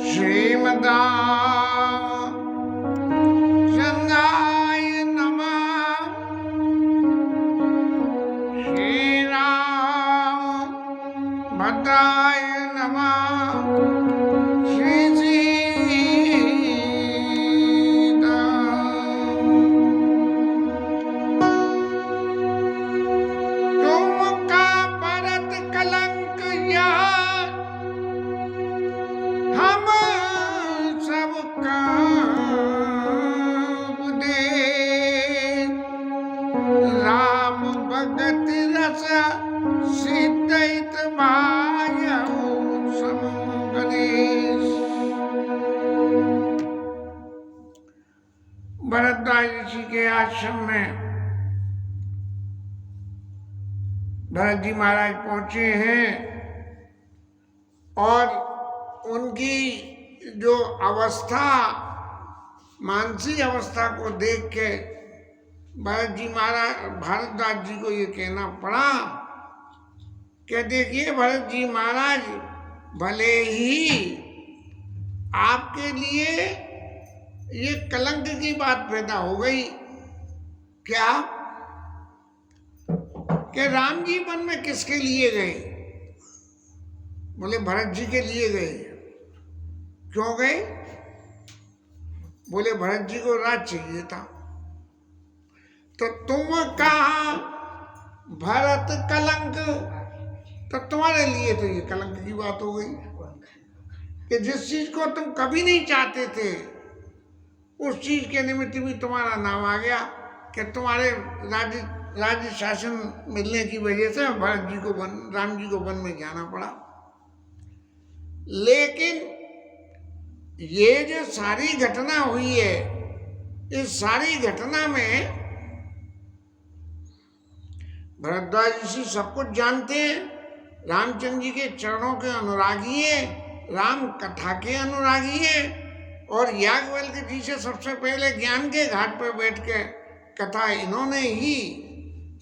श्रीमदानंदाय नमः। श्री राम भद्राय नमः। श्री सीता तुम का भरत कलंक यहाँ हम सबका उपदेश। राम भगत रस सिद्धित मायऊ समगणेश। भरद्वाज ऋषि के आश्रम में भरत जी महाराज पहुंचे हैं और उनकी जो अवस्था, मानसिक अवस्था को देख के भारद्वाज जी को ये कहना पड़ा कि देखिए भरत जी महाराज, भले ही आपके लिए ये कलंक की बात पैदा हो गई। क्या कि राम जी वन में किसके लिए गए? बोले भरत जी के लिए गए। क्यों गए? बोले भरत जी को राज चाहिए था। तो तुम कहा भरत कलंक, तो तुम्हारे लिए तो ये कलंक की बात हो गई कि जिस चीज को तुम कभी नहीं चाहते थे उस चीज के निमित्त भी तुम्हारा नाम आ गया कि तुम्हारे राज्य शासन मिलने की वजह से राम जी को वन में जाना पड़ा। लेकिन ये जो सारी घटना हुई है, इस सारी घटना में भरद्वाज ऋषि सब कुछ जानते हैं। रामचंद्र जी के चरणों के अनुरागी है, राम कथा के अनुरागी है और याज्ञवल्क्य जी से सबसे पहले ज्ञान के घाट पर बैठ के कथा इन्होंने ही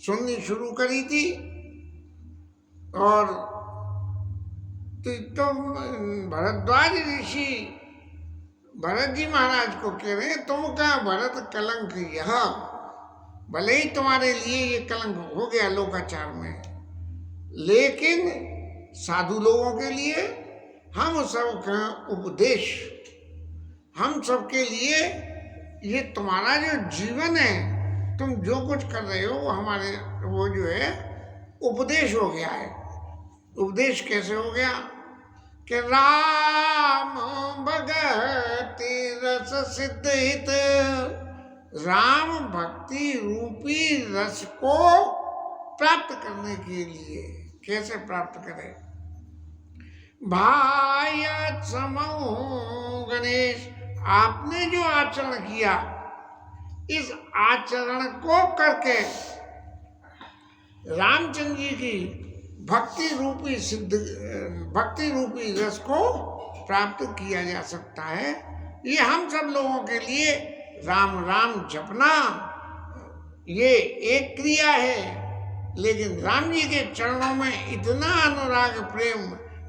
सुननी शुरू करी थी। और तो भरद्वाज ऋषि भरत जी महाराज को कह रहे हैं, तुम का भरत कलंक यह, भले ही तुम्हारे लिए ये कलंक हो गया लोकाचार में, लेकिन साधु लोगों के लिए हम सबका उपदेश, हम सबके लिए ये तुम्हारा जो जीवन है, तुम जो कुछ कर रहे हो हमारे वो जो है उपदेश हो गया है। उपदेश कैसे हो गया कि राम भगति रस सिद्धित, राम भक्ति रूपी रस को प्राप्त करने के लिए कैसे प्राप्त करें। भाई समूह गणेश, आपने जो आचरण किया, इस आचरण को करके रामचंद्र जी की भक्ति रूपी रस को प्राप्त किया जा सकता है। ये हम सब लोगों के लिए राम राम जपना ये एक क्रिया है, लेकिन राम जी के चरणों में इतना अनुराग प्रेम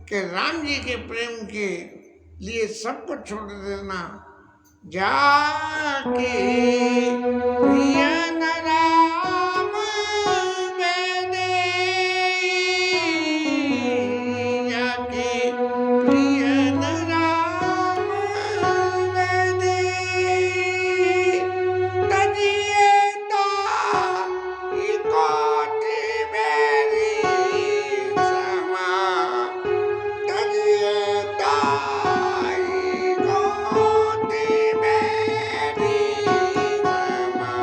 कि राम जी के प्रेम के लिए सब कुछ छोड़ देना। जाके प्रिय राम मैंने, जाके प्रिय राम मैंने, तजिए ताई कोटि मेरी समा, तजिए ताई कोटि मेरी समा,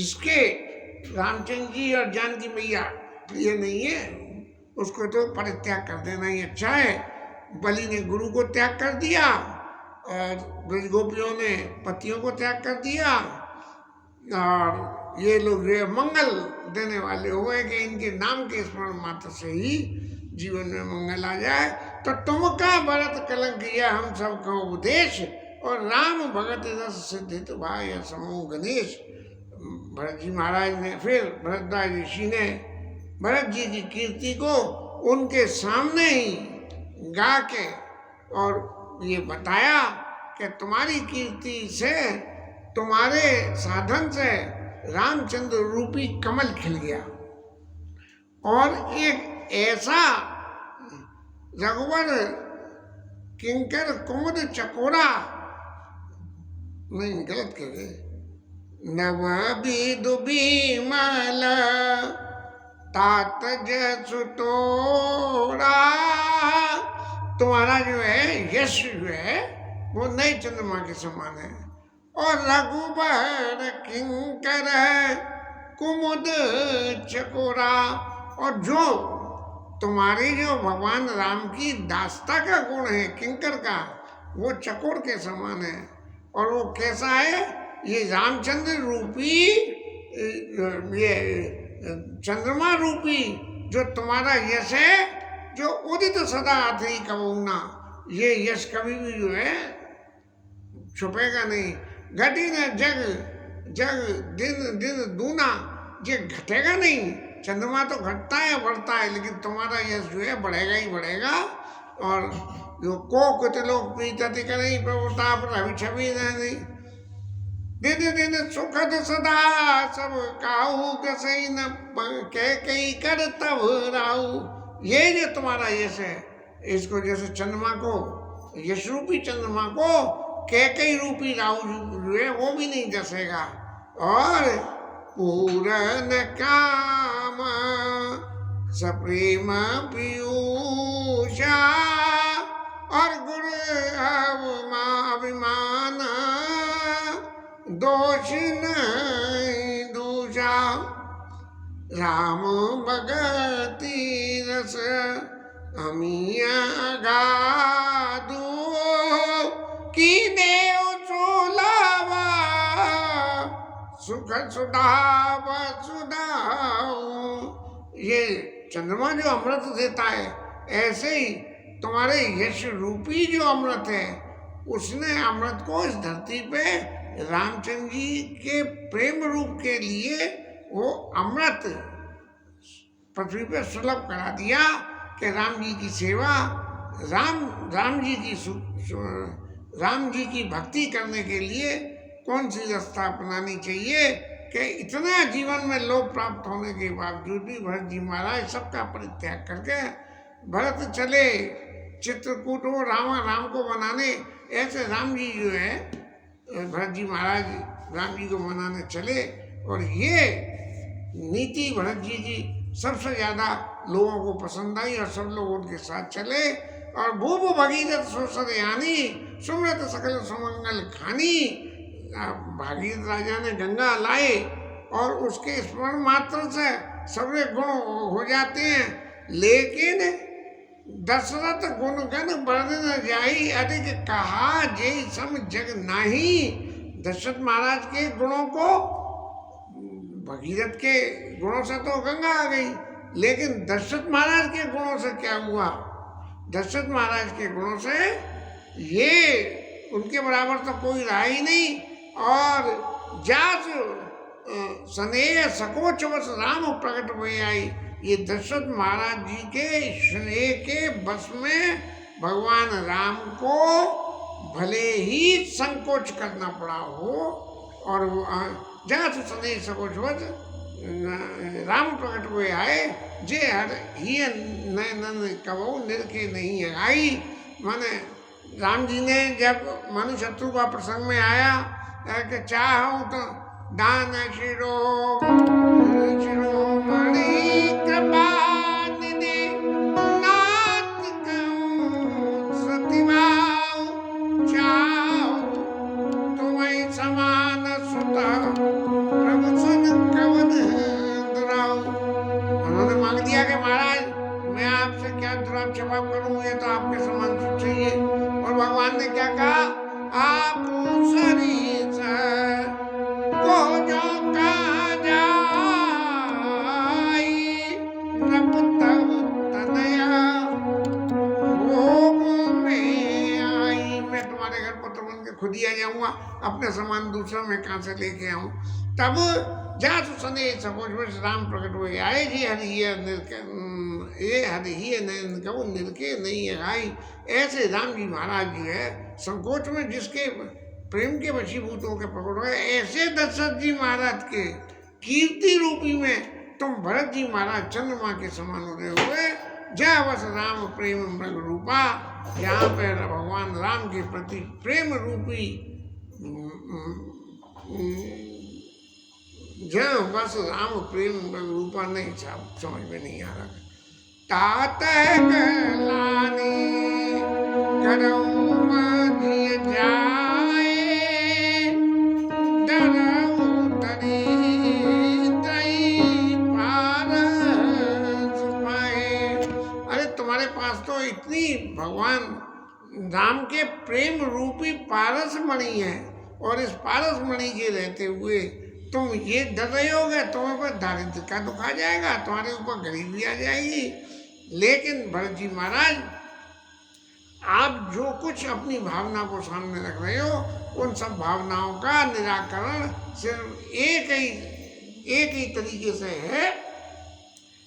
जिसके रामचंद्र जी और जानकी मैया प्रिय नहीं है उसको तो परित्याग कर देना ही अच्छा है। बलि ने गुरु को त्याग कर दिया और ब्रज गोपियों ने पतियों को त्याग कर दिया और ये लोग जो मंगल देने वाले हुए कि इनके नाम के स्मरण मात्र से ही जीवन में मंगल आ जाए। तो तुम का भरत कलंक यह हम सबका उपदेश और राम भगत रस सिद्धित भाई समूह गणेश। भरत जी महाराज ने फिर भरद्वाज ऋषि ने भरत जी की कीर्ति को उनके सामने ही गा के और ये बताया कि तुम्हारी कीर्ति से तुम्हारे साधन से रामचंद्र रूपी कमल खिल गया और एक ऐसा रघुवर किंकर कुमुद चकोरा नहीं गलत कह गए नव विदु बीमल तात जसुतोरा। तुम्हारा जो है यश जो है वो नए चंद्रमा के समान है और रघुबर किंकर कुमुद चकोरा। और जो तुम्हारी जो भगवान राम की दास्ता का गुण है किंकर का वो चकोर के समान है। और वो कैसा है? ये रामचंद्र रूपी ये चंद्रमा रूपी जो तुम्हारा यश है जो उदित सदा आते ही कबूना। ये यश कभी भी जो है छुपेगा नहीं। घटी न जग जग दिन दिन दूना ये घटेगा नहीं। चंद्रमा तो घटता है बढ़ता है लेकिन तुम्हारा यश जो है बढ़ेगा ही बढ़ेगा। और जो को कुछ लोग प्रीति करें प्रभुताप रवि छवि नहीं दिन दिन सुखद सदा सब काहू कसई न कह कई कर तब राहू। ये जो तुम्हारा यश है इसको जैसे चंद्रमा को यश रूपी चंद्रमा को कैकई रूपी राहु जो है वो भी नहीं दसेगा। और पूरन काम सप्रेम पीयूषा और गुरु अभिमान दोष नहीं दूषा। राम भगति रस अमिया गादू की देव चोलावा सुख सुधाव सुधाऊ। ये चंद्रमा जो अमृत देता है ऐसे ही तुम्हारे यश रूपी जो अमृत है उसने अमृत को इस धरती पे रामचंद्र जी के प्रेम रूप के लिए वो अमृत पृथ्वी पे सुलभ करा दिया कि राम जी की सेवा राम जी की भक्ति करने के लिए कौन सी रास्ता अपनानी चाहिए कि इतना जीवन में लोभ प्राप्त होने के बावजूद भी भरत जी महाराज सबका परित्याग करके भरत चले चित्रकूट को राम को बनाने। ऐसे राम जी जो है भरत जी महाराज राम जी को मनाने चले और ये नीति भरत जी की सबसे ज़्यादा लोगों को पसंद आई और सब लोग उनके साथ चले। और भूप भगीरथ सुसर यानी सुमृत सकल सुमंगल खानी। भागीरथ राजा ने गंगा लाए और उसके स्मरण मात्र से सबरे गुण हो जाते हैं। लेकिन दशरथ गुणगण वर्णन जाई अधिक कहा जय सम जग नाही। दशरथ महाराज के गुणों को भगीरथ के गुणों से तो गंगा आ गई लेकिन दशरथ महाराज के गुणों से क्या हुआ? दशरथ महाराज के गुणों से ये उनके बराबर तो कोई रहा ही नहीं। और जास स्नेह सकोच बस राम प्रकट हुए आई। ये दशरथ महाराज जी के स्नेह के बस में भगवान राम को भले ही संकोच करना पड़ा हो और जास स्नेह सकोच बस राम प्रकट हुए आए जे हर ही नयन कबो निरखे नहीं आई। माने राम जी ने जब मनु शत्रु का प्रसंग में आया कि चाहूँ तो दान शिरोमणि कृपा निधि नाथ कहूँ सतिभाव चाहूँ तुम्हें समान सुता प्रभु सुन खुद ही आ जाऊंगा, अपने सामान दूसरा मैं कहाँ से लेके आऊं। तब जासु सने सकोच वर्ष राम प्रकट हुए आए जी हरि ये हरि ही कहूँ निरके नहीं आई। ऐसे राम जी महाराज जी है संकोच में जिसके प्रेम के वशीभूत होकर प्रकट हुए, ऐसे दशरथ जी महाराज के कीर्ति रूपी में तुम भरत जी महाराज चंद्रमा के समान उदय हुए। जय बस राम प्रेम मृग रूपा, यहाँ पे भगवान राम के प्रति प्रेम रूपी जय बस राम प्रेम मृग रूपा नहीं समझ में नहीं आ रहा। तात गलानी करऊं मधिय जाए, डरऊं तरी तई पारस पाए। अरे तुम्हारे पास तो इतनी भगवान राम के प्रेम रूपी पारस मणि है, और इस पारस मणि के रहते हुए तुम ये डर रहे होगे तुम्हारे पर दारिद्र का दुख आ जाएगा, तुम्हारे ऊपर गरीबी आ जाएगी। लेकिन भरत जी महाराज आप जो कुछ अपनी भावना को सामने रख रहे हो उन सब भावनाओं का निराकरण सिर्फ एक ही तरीके से है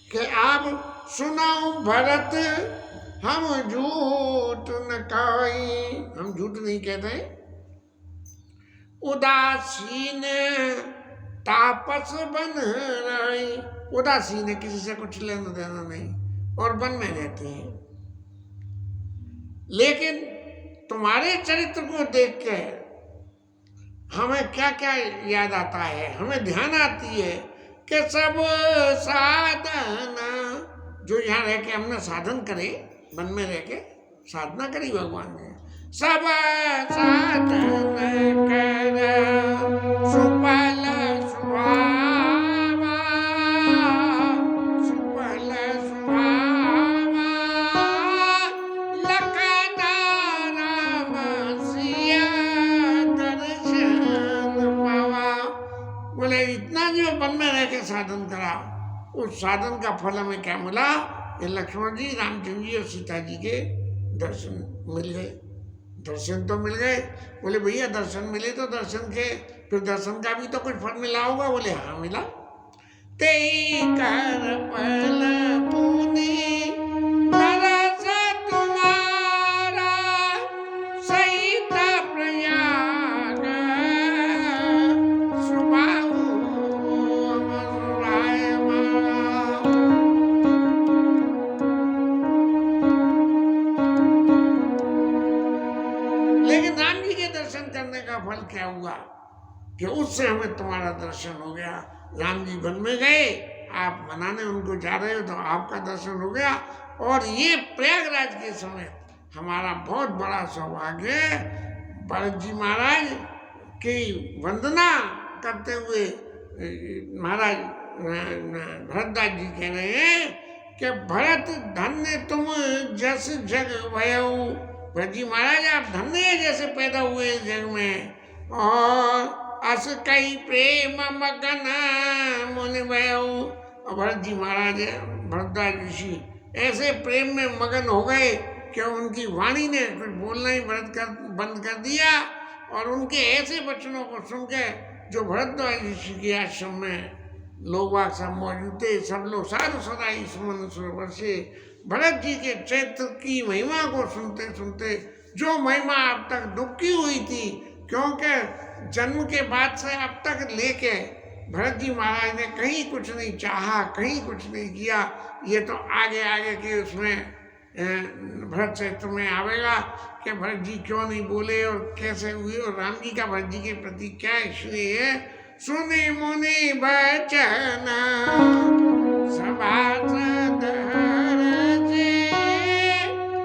कि आप सुनाओ भरत हम झूठ न कही, हम झूठ नहीं कहते। उदासीन तापस बन रही, उदासीन है, किसी से कुछ लेना देना नहीं और वन में रहते हैं। लेकिन तुम्हारे चरित्र को देख के हमें क्या क्या याद आता है, हमें ध्यान आती है कि सब साधना जो यहाँ रह के हमने साधन करे, वन में रह के साधना करी भगवान ने, सब साधन कर सुपल सुहावा, सुपल सुहावा लखन राम सिया दर्शन पावा। बोले इतना जो वन में रह के साधन करा, उस साधन का फल हमें क्या मिला? ये लक्ष्मण जी, रामचंद्र जी और सीता जी के दर्शन मिल गए। दर्शन तो मिल गए। बोले भैया दर्शन मिले तो दर्शन के फिर दर्शन का भी तो कुछ फल मिला होगा? बोले हाँ मिला। तेई कर पल पुनि नरस तुम्हारा सहित प्रयाग, सुबाहु अमरुराय मारा। लेकिन राम जी के दर्शन करने का फल क्या हुआ कि उससे हमें तुम्हारा दर्शन हो गया। राम जी वन में गए, आप मनाने उनको जा रहे हो तो आपका दर्शन हो गया। और ये प्रयागराज के समय हमारा बहुत बड़ा सौभाग्य है। भरत जी महाराज की वंदना करते हुए महाराज भरतदास जी कह रहे हैं कि भरत धन्य तुम जस जग भयऊ। भरत जी महाराज आप धन्य है जैसे पैदा हुए इस जग में, और अस कई प्रेम मगन मुनि भयऊ। और भरत जी महाराज भरतदास ऋषि ऐसे प्रेम में मगन हो गए कि उनकी वाणी ने कुछ बोलना ही बंद कर दिया। और उनके ऐसे वचनों को सुन के जो भरतदास ऋषि के आश्रम में लोग वाग सब मौजूद थे, सब लोग साधु सदा इस मन सरोवर से भरत जी के चैत्र की महिमा को सुनते सुनते, जो महिमा अब तक दुखी हुई थी, क्योंकि जन्म के बाद से अब तक लेके भरत जी महाराज ने कहीं कुछ नहीं चाहा, कहीं कुछ नहीं किया। ये तो आगे आगे के उसमें भरत चरित्र में आवेगा कि भरत जी क्यों नहीं बोले और कैसे हुए, और राम जी का भरत जी के प्रति क्या इसलिए है। सुने मुनि बचन सभासद हरजे,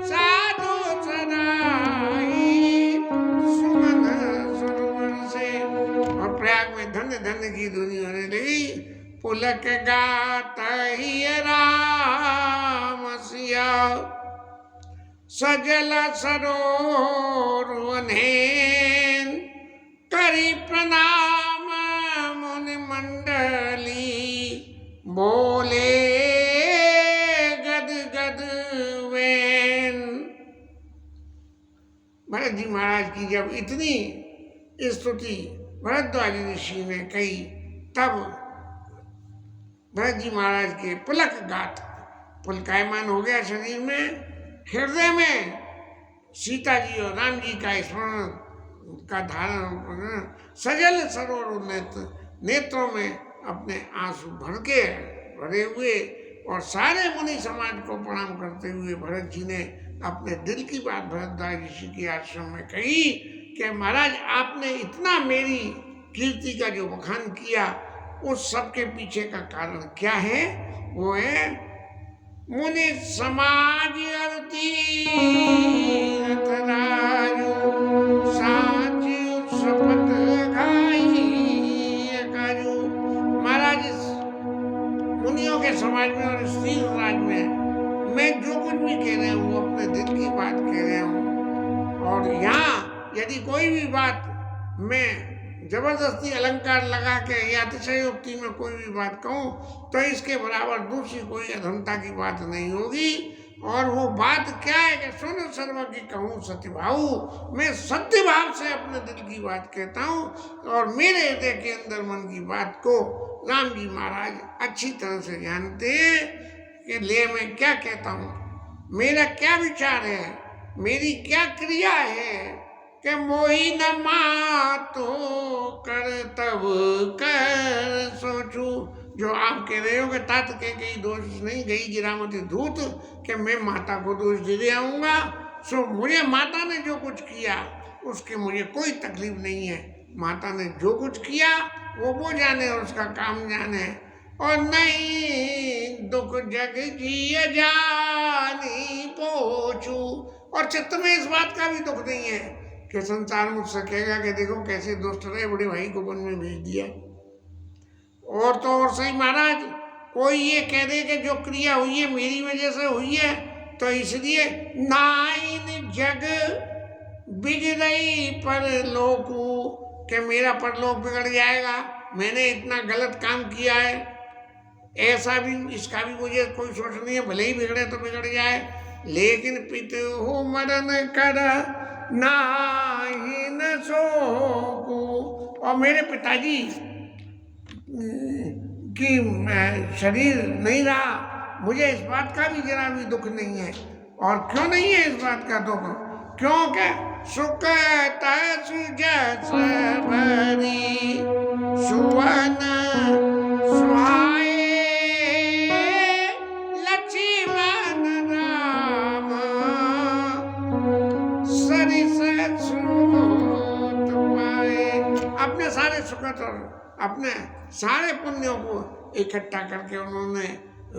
साधु सदाई सुमन सरोवर से। और प्रयाग में धन्य धन्य की ध्वनि होने लगी। पुलक गात ही राम सिया, सजल सरोवर करी प्रणाम मुनि मंडली, बोले गद गद वेन। भरत जी महाराज की जब इतनी स्तुति भरद्वाज ऋषि ने कही। तब भरत जी महाराज के पुलक गात, पुलकायमान हो गया शरीर में, हृदय में सीता जी और राम जी का स्मरण का धारण, सजल सरोवर नेत्रों में अपने आंसू भरे हुए और सारे मुनि समाज को प्रणाम करते हुए भरत जी ने अपने दिल की बात भरद्वाज ऋषि के आश्रम में कही कि महाराज, आपने इतना मेरी कीर्ति का जो बखान किया, उस सब के पीछे का कारण क्या है? वो है मुनि समाज अरती रतराजु साची शपथ घाई काजू। महाराज, मुनियों के समाज में और स्त्री राज में मैं जो कुछ भी कह रहा हूँ अपने दिल की बात कह रहा हूँ, और यहाँ यदि कोई भी बात मैं जबरदस्ती अलंकार लगा के या अतिशयोक्ति में कोई भी बात कहूँ तो इसके बराबर दूसरी कोई अधमता की बात नहीं होगी। और वो बात क्या है कि सुन सर्व की कहूँ सत्यभाऊ, मैं सत्य भाव से अपने दिल की बात कहता हूँ और मेरे हृदय के अंदर मन की बात को राम जी महाराज अच्छी तरह से जानते हैं कि ले मैं क्या कहता हूँ, मेरा क्या विचार है, मेरी क्या क्रिया है कि मोही न मातो कर तब कर सोचू। जो आप कह रहे हो कि तात के कई दोष नहीं गई गिरामती धूत, कि मैं माता को दोष दे आऊँगा, सो मुझे माता ने जो कुछ किया उसके मुझे कोई तकलीफ नहीं है। माता ने जो कुछ किया वो जाने और उसका काम जाने, और नहीं दुख जग जिय जानी पोछू। और चित्त में इस बात का भी दुख नहीं है कि संसार मुझसे कहेगा कि देखो कैसे दुष्ट रहे, बड़े भाई को वन में भेज दिया। और तो और सही महाराज, कोई ये कह दे कि जो क्रिया हुई है मेरी वजह से हुई है, तो इसलिए नाइन जग बिगड़ई पर लोकू, कि मेरा परलोक बिगड़ जाएगा, मैंने इतना गलत काम किया है, ऐसा भी इसका भी मुझे कोई सोच नहीं है, भले ही बिगड़े तो बिगड़ जाए। लेकिन पितु मरण कर नाही न सोकू, और मेरे पिताजी की शरीर नहीं रहा, मुझे इस बात का भी जरा भी दुख नहीं है। और क्यों नहीं है इस बात का दुख? क्योंकि सुख जस भरी सुवन सुहाए लक्ष्मण राम सरिस सूत पाए। अपने सारे सुखत और अपने सारे पुण्यों को इकट्ठा करके उन्होंने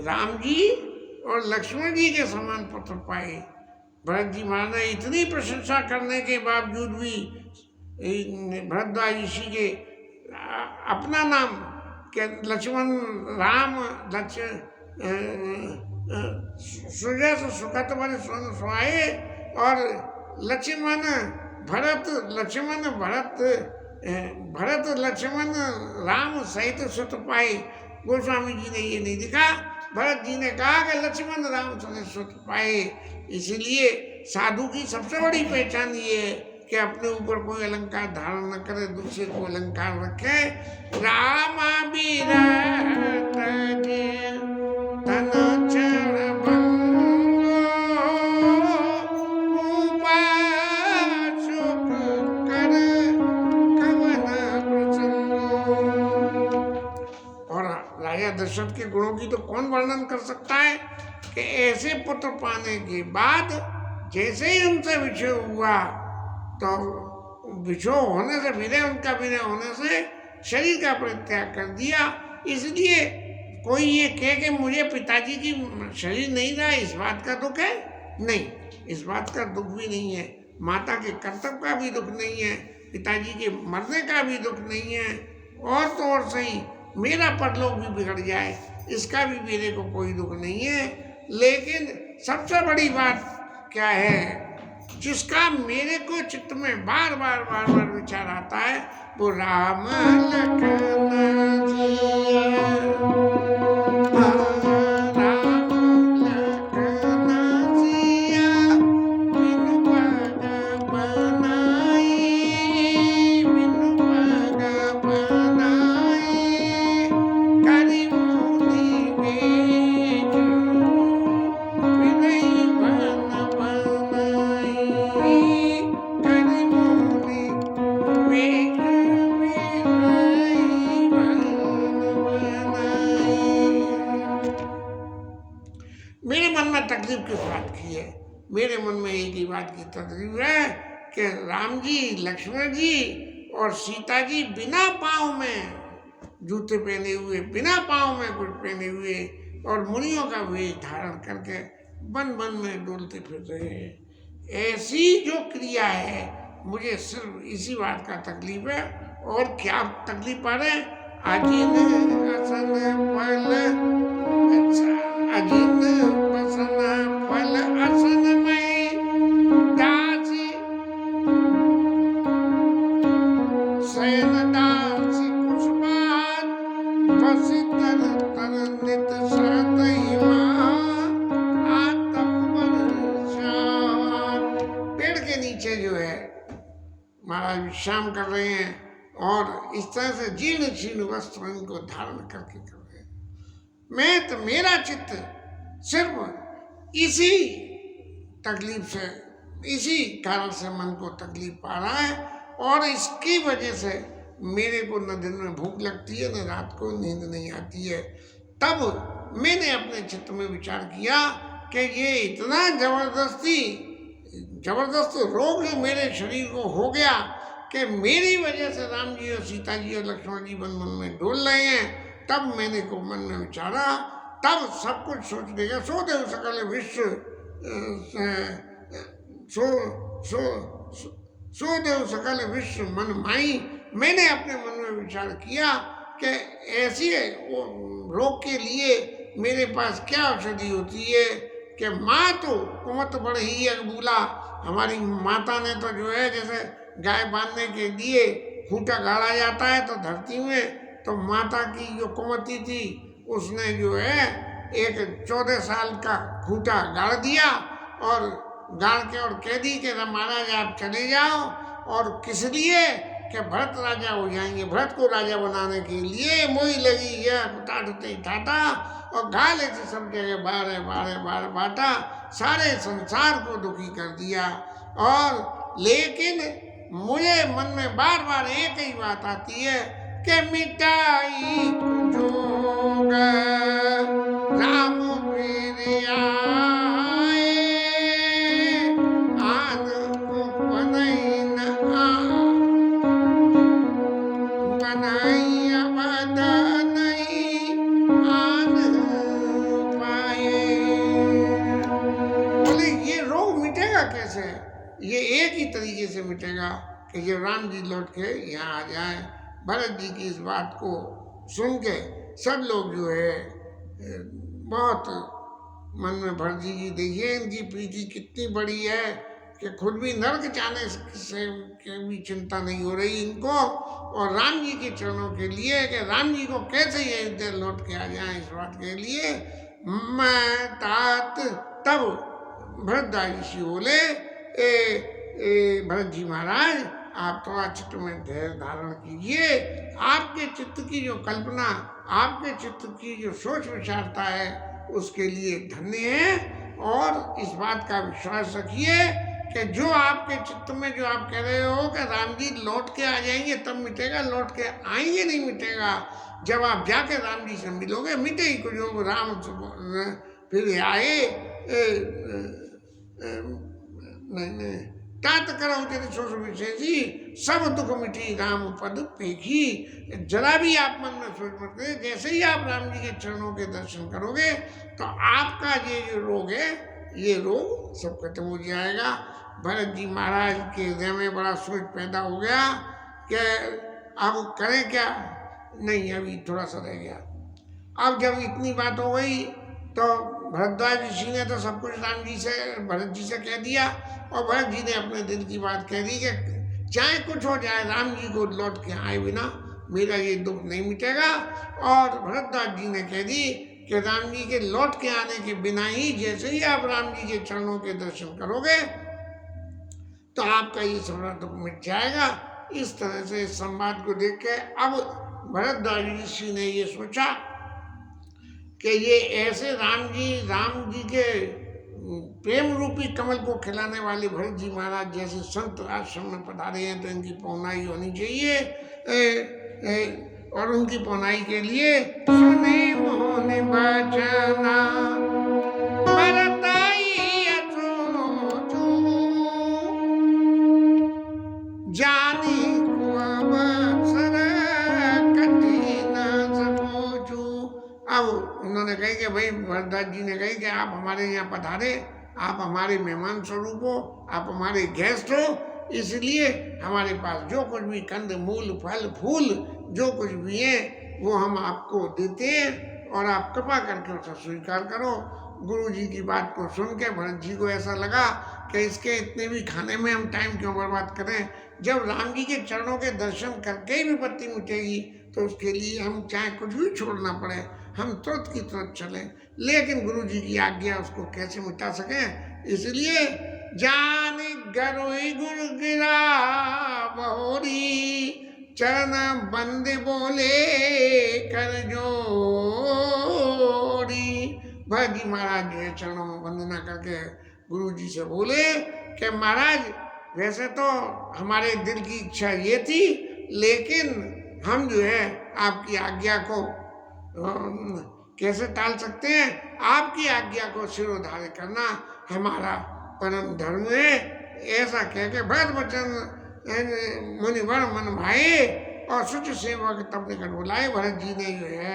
राम जी और लक्ष्मण जी के समान पुत्र पाए। भरत जी महाराज ने इतनी प्रशंसा करने के बावजूद भी भरद्वाज ऋषि के अपना नाम के लक्ष्मण राम सुजस सुखत वन सुहाए, और लक्ष्मण भरत लक्ष्मण राम सहित सुत पाए। गोस्वामी जी ने ये नहीं लिखा, भरत जी ने कहा कि लक्ष्मण राम सहित सुत पाए। इसलिए साधु की सबसे बड़ी पहचान ये है कि अपने ऊपर कोई अलंकार धारण न करे, दूसरे को अलंकार रखे। रामा बिरत तन चरण भंगो सुख कर कवन प्रसंगो। और राजा दशरथ के गुणों की तो कौन वर्णन कर सकता है कि ऐसे पुत्र पाने के बाद जैसे ही उनसे विषय हुआ तो विषय होने से उनका विनय होने से शरीर का परित्याग कर दिया। इसलिए कोई ये कहे कि मुझे पिताजी की शरीर नहीं रहा, इस बात का दुख है? नहीं, इस बात का दुख भी नहीं है। माता के कर्तव्य का भी दुख नहीं है, पिताजी के मरने का भी दुख नहीं है। और तो और सही मेरा परलोक भी बिगड़ जाए, इसका भी मेरे को कोई दुख नहीं है। लेकिन सबसे बड़ी बात क्या है, जिसका मेरे को चित्त में बार बार विचार आता है, वो राम लखन जिया, राम लखन जिया, बिनु बग बनाई, बिनु तकलीफ किस बात की है? मेरे मन में एक ही बात की तकलीफ है कि राम जी, लक्ष्मण जी और सीता जी बिना पाँव में जूते पहने हुए, बिना पाँव में कुछ पहने हुए और मुनियों का वेश धारण करके वन वन में डोलते फिर रहे हैं। ऐसी जो क्रिया है, मुझे सिर्फ इसी बात का तकलीफ है। और क्या तकलीफ आ रहा है? अजिन असन फल, अजिन बसन फल असन मई दासी, शयन दासी कुशवात बस तर तर नित सहतहि माँ आतप वर्षात। पेड़ के नीचे जो है महाराज विश्राम कर रहे हैं और इस तरह से जीर्ण शीर्ण वस्त्र इनको धारण करके कर रहे हैं। मैं तो, मेरा चित्त सिर्फ इसी तकलीफ से, इसी कारण से मन को तकलीफ पा रहा है और इसकी वजह से मेरे को न दिन में भूख लगती है, न रात को नींद नहीं आती है। तब मैंने अपने चित्त में विचार किया कि ये इतना जबरदस्त रोग जो मेरे शरीर को हो गया कि मेरी वजह से राम जी और सीता जी और लक्ष्मण जी वन वन में डोल रहे हैं। तब मैंने को मन में विचारा, तब सब कुछ सोच देगा। सो देव सकल विश्व सो देव सकल विश्व मन माई। मैंने अपने मन में विचार किया कि ऐसी रोग के लिए मेरे पास क्या औषधि होती है कि माँ तो कुमत बढ़ी अगबूला। हमारी माता ने तो जो है, जैसे गाय बांधने के लिए खूंटा गाड़ा जाता है तो धरती में, तो माता की जो कुमति थी उसने जो है एक 14 साल का खूंटा गाड़ दिया और गाड़ के और कह दी कि महाराज आप चले जाओ, और किस लिए कि भरत राजा हो जाएंगे। भरत को राजा बनाने के लिए मोई लगी है टाटते टाटा और गाले से सब जगह बारह बाटा, सारे संसार को दुखी कर दिया। और लेकिन मुझे मन में बार बार एक ही बात आती है कि मिटाई जोग राम मेरे आए, आन को बनाई न बनाई अवध नहीं आन पाए। बोले ये रोग मिटेगा कैसे? ये एक ही तरीके से मिटेगा कि जब राम जी लौट के यहाँ आ जाए। भरत जी की इस बात को सुन के सब लोग जो है बहुत मन में, भरत जी की देखिए इनकी प्रीति कितनी बड़ी है कि खुद भी नरक जाने से भी चिंता नहीं हो रही इनको, और राम जी के चरणों के लिए कि राम जी को कैसे ये इधर लौट के आ जाए, इस बात के लिए मैं तात। तब भरतदास जी बोले, भरत जी महाराज आप थोड़ा चित्त में धैर्य धारण कीजिए। आपके चित्त की जो कल्पना, आपके चित्त की जो सोच विचारता है उसके लिए धन्य है। और इस बात का विश्वास रखिए कि जो आपके चित्त में जो आप कह रहे हो कि राम जी लौट के आ जाएंगे तब मिटेगा, लौट के आएंगे नहीं मिटेगा। जब आप जाके राम जी से मिलोगे मिटे ही कुछ, जो राम फिर आए नहीं तात करो तेरे सोच विशेषी, सब दुख मिटी राम पद पेखी। जरा भी आप मन में सोच मत करें, जैसे ही आप राम जी के चरणों के दर्शन करोगे तो आपका ये जो रोग है, ये रोग सब खत्म हो जाएगा। भरत जी महाराज के हृदय में बड़ा सोच पैदा हो गया कि अब करें क्या। नहीं, अभी थोड़ा सा रह गया। अब जब इतनी बात हो गई तो भरद्वाज ऋषि ने तो सब कुछ राम जी से, भरत जी से कह दिया, और भरत जी ने अपने दिल की बात कह दी कि चाहे कुछ हो जाए राम जी को लौट के आए बिना मेरा ये दुख नहीं मिटेगा। और भरद्वाज जी ने कह दी कि राम जी के लौट के आने के बिना ही, जैसे ही आप राम जी के चरणों के दर्शन करोगे तो आपका ये सारा दुख मिट जाएगा। इस तरह से इस संवाद को देख के अब भरद्वाज ऋषि ने ये सोचा कि ये ऐसे राम जी के प्रेम रूपी कमल को खिलाने वाले भरत जी महाराज जैसे संत आश्रम में पधारे हैं तो इनकी पौनाई होनी चाहिए। और उनकी पौनाई के लिए सुने मोहन बचना भरताई कही कि भाई भरद्वाज जी ने कही कि आप हमारे यहाँ पधारे, आप हमारे मेहमान स्वरूप हो, आप हमारे गेस्ट हो, इसलिए हमारे पास जो कुछ भी कंद मूल फल फूल जो कुछ भी है वो हम आपको देते हैं और आप कृपा करके उसे स्वीकार करो। गुरु जी की बात को सुन के भरत जी को ऐसा लगा कि इसके इतने भी खाने में हम टाइम क्यों बर्बाद करें, जब राम जी के चरणों के दर्शन करके ही विपत्ति मिटेगी तो उसके लिए हम चाहे कुछ भी छोड़ना पड़े हम तुरंत की तुरंत चलें। लेकिन गुरु जी की आज्ञा उसको कैसे मिटा सकें, इसलिए जान गरोई गुरु गिरा बहोरी, चरण बंद बोले कर जोड़ी। भरत जी महाराज जो है चरणों में वंदना करके गुरु जी से बोले कि महाराज वैसे तो हमारे दिल की इच्छा ये थी, लेकिन हम जो है आपकी आज्ञा को कैसे टाल सकते हैं, आपकी आज्ञा को सिरोधार्य करना हमारा परम धर्म है। ऐसा कह के भरत वचन मुनिवर मन भाए और सुच सेवक तब निकट बुलाए। भरत जी ने जो है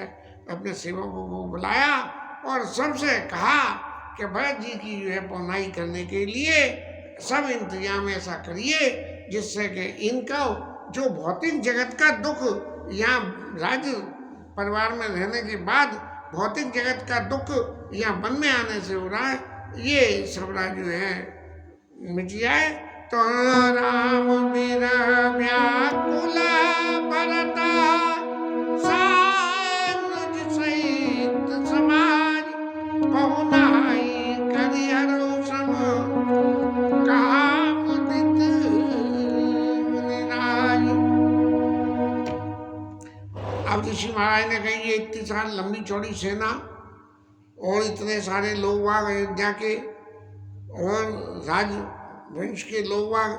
अपने सेवकों को बुलाया और सबसे कहा कि भरत जी की जो है पौनाई करने के लिए सब इंतजाम ऐसा करिए जिससे कि इनका जो भौतिक जगत का दुख यहाँ राज्य परिवार में रहने के बाद भौतिक जगत का दुख यहाँ वन में आने से हो रहा है, ये सबरा जो है मिट जाए। तो राम विरह व्याकुला भरता सानुज सहित समाज, पहुनाई करिहरौ सम कहा मुदित मुनिराज। अब ऋषि महाराज ने कही ये इतनी सारी लंबी चौड़ी सेना और इतने सारे लोग वाग अयोध्या के और राजवंश के लोग वाग,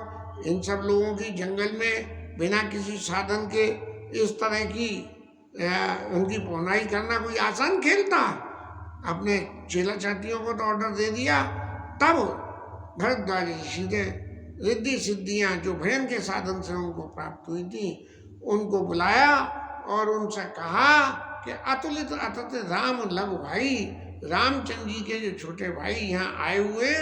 इन सब लोगों की जंगल में बिना किसी साधन के इस तरह की उनकी पहुनाई करना कोई आसान खेल था। अपने चेला चाटियों को तो ऑर्डर दे दिया। तब भरद्वाज ऋषि ने रिद्धि सिद्धियां जो भयन के साधन से उनको प्राप्त हुई थी उनको बुलाया और उनसे कहा कि अतुलित अतुलित राम लघु भाई, रामचंद्र जी के जो छोटे भाई यहाँ आए हुए,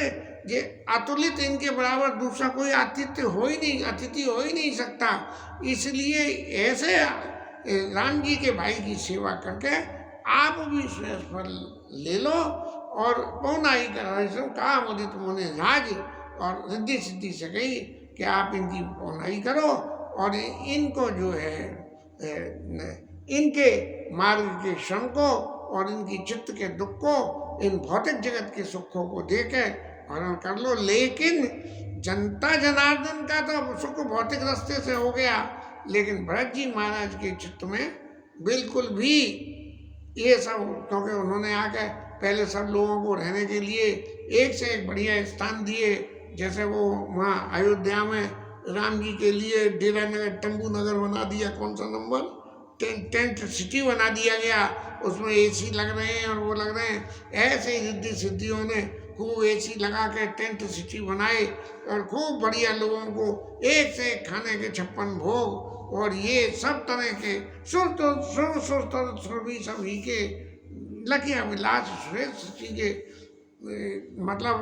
ये अतुलित इनके बराबर दूसरा कोई अतिथि हो ही नहीं सकता। इसलिए ऐसे राम जी के भाई की सेवा करके आप भी श्रेष्ठ फल ले लो और पौनाई कर कहा मुदित मुनि राज, और रिद्धि सिद्धि से कही कि आप इनकी पौनाई करो और इनको जो है इनके मार्ग के श्रम को और इनकी चित्त के दुख को, इन भौतिक जगत के सुखों को देके हरण कर लो। लेकिन जनता जनार्दन का तो सुख भौतिक रास्ते से हो गया, लेकिन भरत जी महाराज के चित्त में बिल्कुल भी ये सब, क्योंकि उन्होंने आके पहले सब लोगों को रहने के लिए एक से एक बढ़िया स्थान दिए। जैसे वो वहाँ अयोध्या में राम जी के लिए डेरा नगर तंबू नगर बना दिया, कौन सा नंबर, टेंट सिटी बना दिया गया, उसमें एसी लग रहे हैं और वो लग रहे हैं। ऐसे ही रिद्धि सिद्धियों ने खूब एसी लगा के टेंट सिटी बनाए और खूब बढ़िया लोगों को एक से एक खाने के 56 भोग और ये सब तरह के सुर सभी के लकिया विलास श्रेष्ठ के, मतलब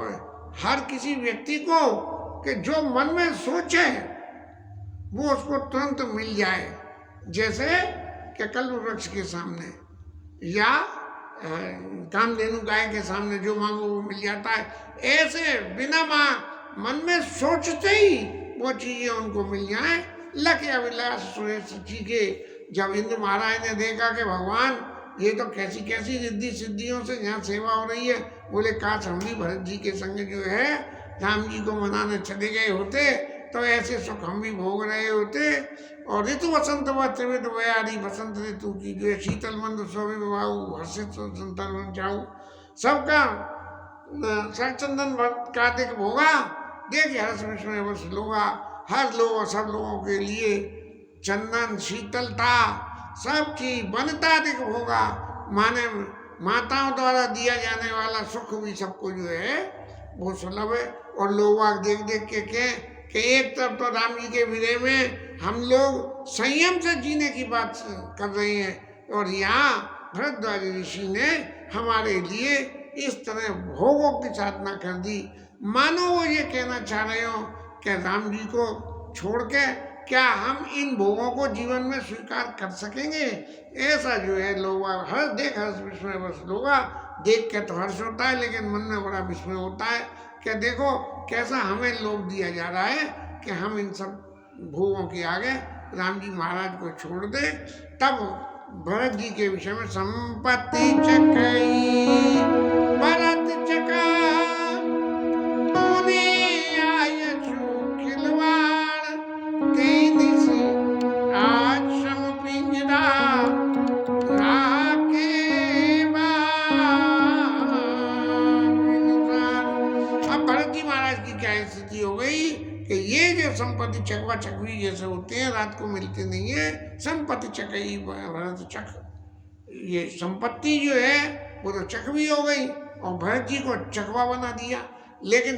हर किसी व्यक्ति को कि जो मन में सोचे वो उसको तुरंत मिल जाए। जैसे कि कल्प वृक्ष के सामने या कामधेनु गाय के सामने जो मांगो वो मिल जाता है, ऐसे बिना मन में सोचते ही वो चीजें उनको मिल जाए। लक अभिलाष सुरेश जी के जब इंद्र महाराज ने देखा कि भगवान ये तो कैसी कैसी रिद्धि सिद्धियों से यहाँ सेवा हो रही है, बोले काश हम भी भरत जी के संग जो है राम जी को मनाने चले गए होते तो ऐसे सुख हम भी भोग रहे होते। और ऋतु वसंत व त्रिविध बयारी, बसंत ऋतु की जो है शीतल मंद सोवे बाबू हर्षित संतन जाऊ, सबका सरचंदन कार्तिक भोगा, देख हर्ष विस्मय वर्ष लोगा। हर लोग सब लोगों के लिए चंदन शीतलता सब की बनता दिख होगा, माने माताओं द्वारा दिया जाने वाला सुख भी सबको जो है वो सुलभ है। और लोग देख देख के कहें कि एक तरफ तो राम जी के विरह में हम लोग संयम से जीने की बात कर रहे हैं और यहाँ भरद्वाज ऋषि ने हमारे लिए इस तरह भोगों की साधना कर दी। मानो वो ये कहना चाह रहे हो कि राम जी को छोड़ के क्या हम इन भोगों को जीवन में स्वीकार कर सकेंगे। ऐसा जो है लोग हर्ष विस्मय बस लोग देख के तो हर्ष होता है, लेकिन मन में बड़ा विस्मय होता है कि देखो कैसा हमें लोभ दिया जा रहा है कि हम इन सब भोगों के आगे राम जी महाराज को छोड़ दे। तब भरत जी के विषय में संपत्ति चकई भरत चका मुनि आयु खिलवाड़ तीन से आश्रम पिंजरा राखे अब भरत जी महाराज की क्या स्थिति हो गई कि ये जो संपत्ति चकवा चकवी जैसे होते हैं रात को मिलते नहीं है, संपत्ति चकई भरत चक, ये संपत्ति जो है वो तो चकवी हो गई और भरत जी को चकवा बना दिया। लेकिन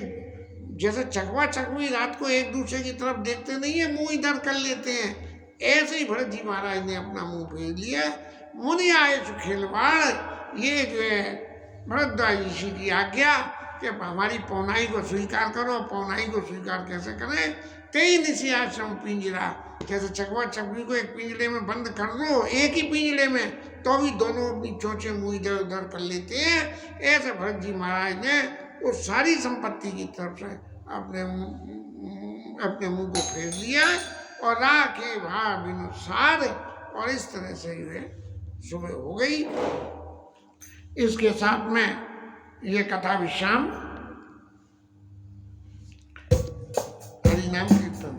जैसे चकवा चकवी रात को एक दूसरे की तरफ देखते नहीं है, मुंह इधर कर लेते हैं, ऐसे ही भरत जी महाराज ने अपना मुंह फेर लिया। मुनि आए खिलवाड़, ये जो है भरद्वाज ऋषि की आज्ञा कि हमारी पौनाई को स्वीकार करो। पौनाई को स्वीकार कैसे करें? कई निशी आश्रम पिंजरा, जैसे चकवा चकवी को एक पिंजरे में बंद कर दो, एक ही पिंजरे में, तो भी दोनों अपनी चोंचे मुंह इधर उधर कर लेते हैं। ऐसे भरत जी महाराज ने उस सारी संपत्ति की तरफ से अपने मुंह को फेर लिया और राखे भा बिनु सार, और इस तरह से जो है सुबह हो गई। इसके साथ में ये कथा विश्राम। हरिनाम कीर्तन।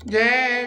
जय